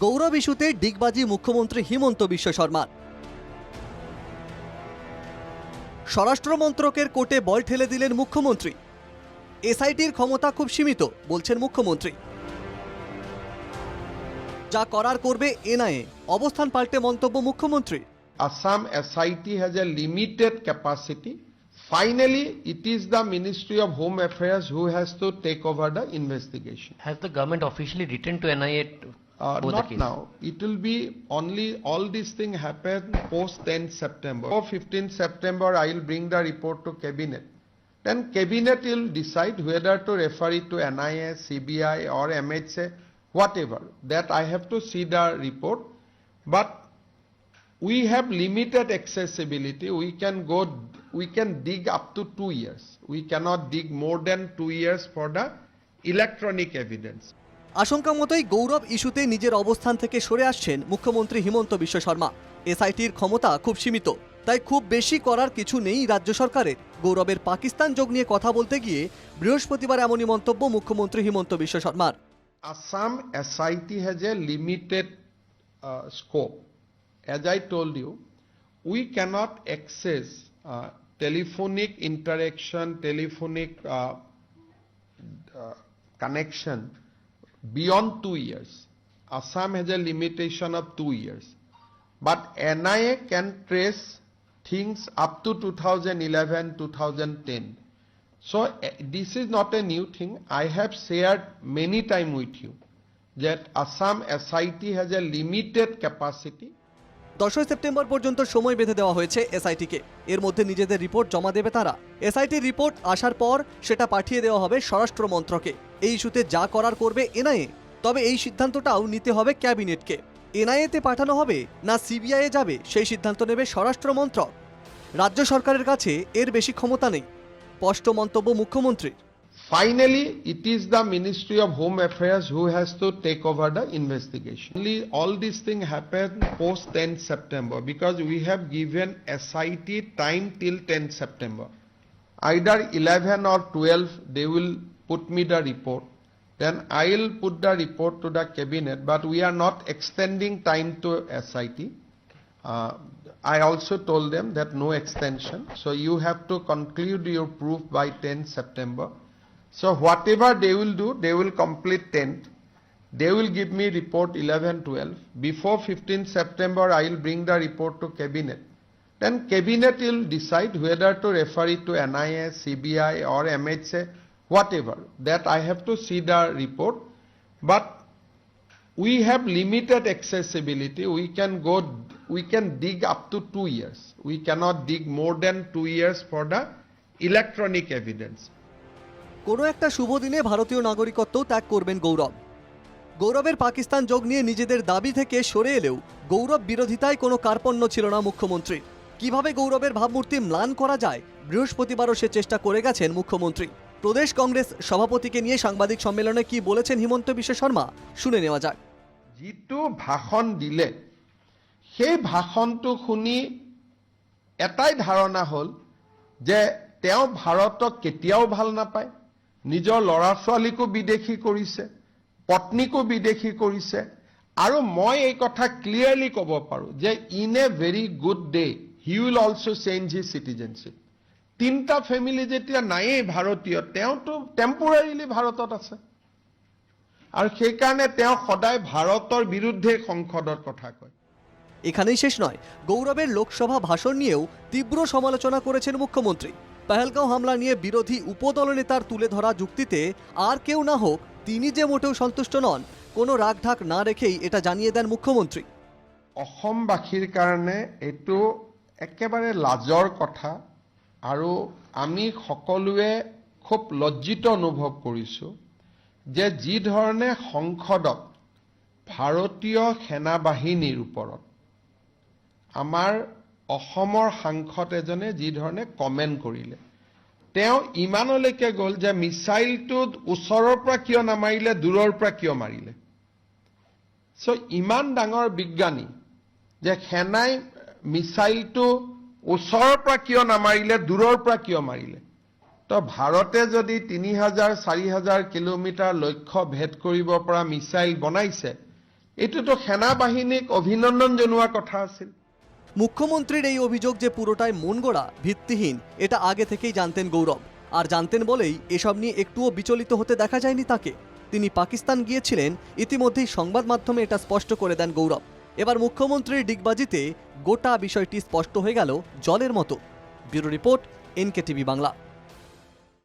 গৌরব ইস্যুতে ডিগবাজি মুখ্যমন্ত্রী হিমন্ত বিশ্ব শর্মার। স্বরাষ্ট্র মন্ত্রকের কোর্টে বল ঠেলে দিলেন মুখ্যমন্ত্রী। এসআইটির ক্ষমতা খুব সীমিত বলছেন মুখ্যমন্ত্রী। যা করার করবে এনআইএ, অবস্থান পাল্টে মন্তব্য মুখ্যমন্ত্রী। Assam SIT has a limited capacity. Finally, it is the Ministry of Home Affairs who has to take over the investigation. Has the government officially written to NIA for the Not case? now. It will be only all these things happen post 10th September. Before 15th September, I will bring the report to Cabinet. Then Cabinet will decide whether to refer it to NIA, CBI or MHA, whatever. That I have to see the report. But we have limited accessibility. We can dig up to 2 years. We cannot dig more than 2 years for the electronic evidence. আশঙ্কা মতোই গৌরব ইস্যুতে নিজের অবস্থান থেকে সরে আসছেন মুখ্যমন্ত্রী হিমন্ত বিশ্ব শর্মা। এসআইটির ক্ষমতা খুব সীমিত, তাই খুব বেশি করার কিছু নেই রাজ্য সরকারের। গৌরবের পাকিস্তান যোগ নিয়ে কথা বলতে গিয়ে বৃহস্পতিবার এমনই মন্তব্য মুখ্যমন্ত্রী হিমন্ত বিশ্ব শর্মার। Assam SIT has a limited scope. As I told you, we cannot access telephonic interaction, telephonic connection beyond 2 years. Assam has a limitation of 2 years. But NIA can trace things up to 2011, 2010. So this is not a new thing. I have shared many times with you that Assam SIT has a limited capacity. 10 September পর্যন্ত সময় বেঁধে দেওয়া হয়েছে এসআইটিকে। এর মধ্যে নিজেদের report জমা দেবে তারা। এসআইটির রিপোর্ট আসার পর সেটা পাঠিয়ে দেওয়া হবে স্বরাষ্ট্র মন্ত্রকে। এই ইস্যুতে যা করার করবে এনআইএ, তবে এই সিদ্ধান্তটাও নিতে হবে ক্যাবিনেটকে। এনআইএতে পাঠানো হবে না সিবিআইয়ে যাবে, সেই সিদ্ধান্ত নেবে স্বরাষ্ট্র মন্ত্রক। রাজ্য সরকারের কাছে এর বেশি ক্ষমতা নেই, স্পষ্ট মন্তব্য মুখ্যমন্ত্রীর। Finally, it is the Ministry of Home Affairs who has to take over the investigation. Only all these things happen post 10th September because we have given SIT time till 10th September. Either 11 or 12 they will put me the report. Then I will put the report to the cabinet, but we are not extending time to SIT. I also told them that no extension. So you have to conclude your proof by 10th September. So whatever they will do, they will complete 10th. They will give me report 11, 12. Before 15th September, I will bring the report to cabinet. Then cabinet will decide whether to refer it to NIA, CBI or MHA, whatever. That I have to see the report. But we have limited accessibility. We can dig up to 2 years. We cannot dig more than 2 years for the electronic evidence. কোনো একটা শুভ দিনে ভারতীয় নাগরিকত্ব ত্যাগ করবেন গৌরব। গৌরবের পাকিস্তান যোগ নিয়ে নিজেদের দাবি থেকে সরে এলেও গৌরব বিরোধিতায় কোনো কার্পণ্য ছিল না মুখ্যমন্ত্রীর। কিভাবে গৌরবের ভাবমূর্তি ম্লান করা যায়, বৃহস্পতিবারও সে চেষ্টা করে গেছেন মুখ্যমন্ত্রী। প্রদেশ কংগ্রেস সভাপতিকে নিয়ে সাংবাদিক সম্মেলনে কি বলেছেন হিমন্ত বিশ্ব শর্মা, শুনে নেওয়া যাক। যিটো ভাষণ দিলে সেই ভাষণটো শুনি এটাই ধাৰণা হ'ল যে তেওঁ ভাৰতক কেতিয়াও ভাল নাপায়, নিজৰ ল'ৰা ছোৱালীকো বিদেশী কৰিছে, পত্নীকো বিদেশী কৰিছে। আৰু মই এই কথা ক্লিয়াৰলি ক'ব পাৰোঁ যে in a very good day he will also' change his citizenship. 3টা ফেমিলি যেতিয়া নায়েই ভাৰতীয়, তেওঁতো টেম্পৰাৰীলি ভাৰতত আছে আৰু সেইকাৰণে তেওঁ সদায় ভাৰতৰ বিৰুদ্ধে সংসদৰ কথা কয়। এখানেই শেষ নয়, গৌরবের লোকসভা ভাষণ নিয়েও তীব্র সমালোচনা করেছেন মুখ্যমন্ত্রী। পেহেলগাঁও হামলা নিয়ে বিরোধী উপদল নেতার তুলে ধরা যুক্তিতে আর কেউ না হোক তিনি যে মোটেও সন্তুষ্ট নন, কোনো রাগঢাক না রেখেই এটা জানিয়ে দেন মুখ্যমন্ত্রী। অসমবাসীৰ কাৰণে এইটো একেবাৰে লাজৰ কথা আৰু আমি সকলোৱে খুব লজ্জিত অনুভৱ কৰিছোঁ যে যি ধৰণে সংসদত ভাৰতীয় সেনাবাহিনীৰ ওপৰত আমাৰ অসমৰ সাংসদ এজনে যি ধৰণে কমেণ্ট কৰিলে, তেওঁ ইমানলৈকে গ'ল যে মিছাইলটো ওচৰৰ পৰা কিয় নামাৰিলে, দূৰৰ পৰা কিয় মাৰিলে। চ' ইমান ডাঙৰ বিজ্ঞানী যে সেনাই মিছাইলটো ওচৰৰ পৰা কিয় নামাৰিলে, দূৰৰ পৰা কিয় মাৰিলে। তো ভাৰতে যদি 3000, 4000 কিলোমিটাৰ লক্ষ্য ভেদ কৰিব পৰা মিছাইল বনাইছে, এইটোতো সেনা বাহিনীক অভিনন্দন জনোৱাৰ কথা আছিল। মুখ্যমন্ত্রীর এই অভিযোগ যে পুরোটাই মন গড়া, ভিত্তিহীন, এটা আগে থেকেই জানতেন গৌরব। আর জানতেন বলেই এসব নিয়ে একটুও বিচলিত হতে দেখা যায়নি তাকে। তিনি পাকিস্তান গিয়েছিলেন, ইতিমধ্যেই সংবাদ মাধ্যমে এটা স্পষ্ট করে দেন গৌরব। এবার মুখ্যমন্ত্রীর ডিগবাজিতে গোটা বিষয়টি স্পষ্ট হয়ে গেল জলের মতো। Bureau report, NKTV Bangla.